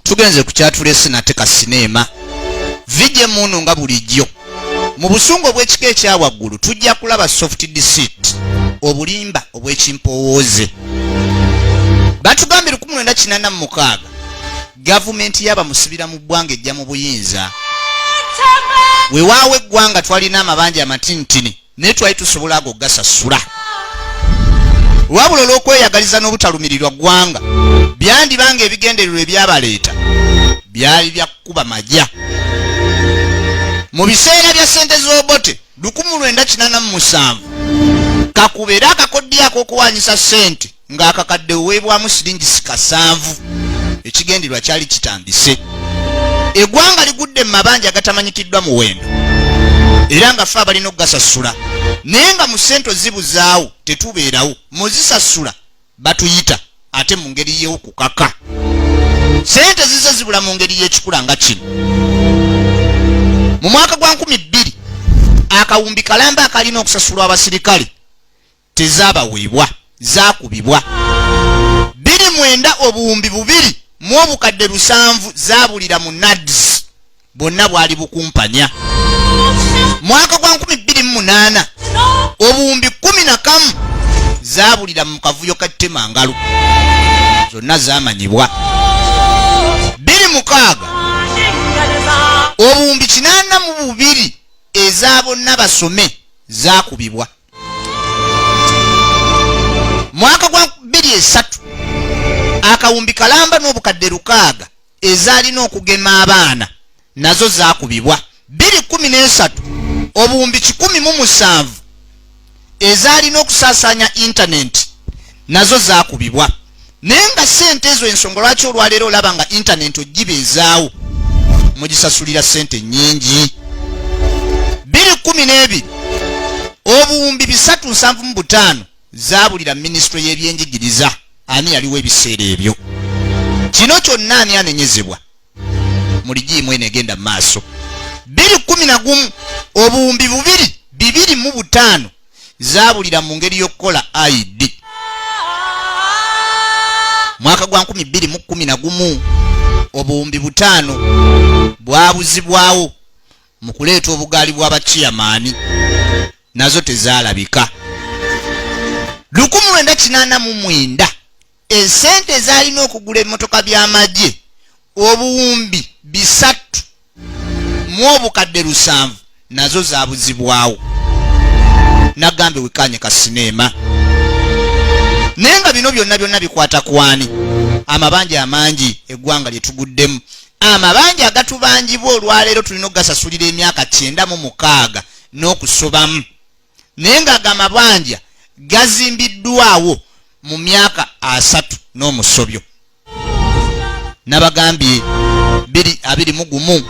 tugenze ku kyatulese nate ka sinema vije muno nga bulijjo mu busungu bw'ekika ekyawaggulu tujja kulaba soft deceit obulimba obw'ekimpowooze batugambye 1986 gavumenti y'abamusibira mu bbwanga ejja mu buyinza weewaawo eggwanga twalina amabanja amatintini naye twali tusobola ago gasasula wabula olw'okweyagaliza n'obutalumirirwa ggwanga byandibanga ebigendererwa ebyabaleeta byali bya kukuba majja mu biseera bya ssente z'obote 1987 kakubera akakoddi ak'okuwanyisa ssente ng'akakadde weebwamu siringisi 7 ekigendererwa kyali kitandise eggwanga ligudde mu mabanja agatamanyikiddwa muwendo era nga ffe abalina okugasasula naye nga mu ssente zibuzaawo tetubeerawo muzisasula batuyita ate mu ngeri y'okukaka ssente zize zibula mu ngeri y'ekikula nga kino mu mwaka gwa 2000 akawumbi kalamba akalina okusasulwa abasirikale tezaabaweebwa zaakubibwa 29 obuwumbi 2 mu obukadde 7 zaabulira mu NADS bonna bwali bukumpanya mwaka gwa 2008 obuwumbi 11 zaabulira mu kavuyo ka Ttemangalo zonna zaamanyibwa 26 obuwumbi 82 eza bonna basome zaakubibwa mwaka gwa 2003 akawumbi kalamba n'obukadde 6 ezalina okugema abaana nazo zaakubibwa 2013 obuwumbi 107 ezalina okusaasaanya internet nazo zaakubibwa naye nga ssente ezo ensonga lwaki olwaleero olaba nga internet ogibeezaawo mugisasulira ssente nnyingi 2012 obuwumbi 375 zaabulira minisitule y'ebyenjigiriza ani yaliwo ebiseera ebyo kino kyonna ani anenyezebwa muligiimu eno egenda mu maaso 2011 obuwumbi 225 zaabulira mu ngeri y'okukola ID mwaka gwa 2011 obuwumbi 5 bwabuzibwawo mu kuleeta obugaali bw'abachiyamaani nazo tezaalabika 1989 esente ezalina okugula emmotoka by'amagye obuwumbi 3 mu obukadde 7 nazo zaabuzibwawo nagambe wekanye ka sinema naye nga bino byonna bikwata kwani amabanja amangi eggwanga lye tuguddemu amabanja agatubanjibwa olwaleero tulina okugasasulira emyaka 96 n'okusobamu naye nga agamabanja gazimbiddwawo mu myaka 3 n'omusobyo nabagambye 2021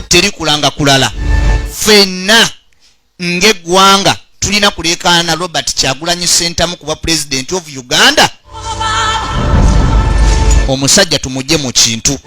teri kulanga kulala ffenna ng'eggwanga tulina kuleekaana Robert Kyagulanyi Ssentamu kuba President of Uganda omusajja tumugye mu kintu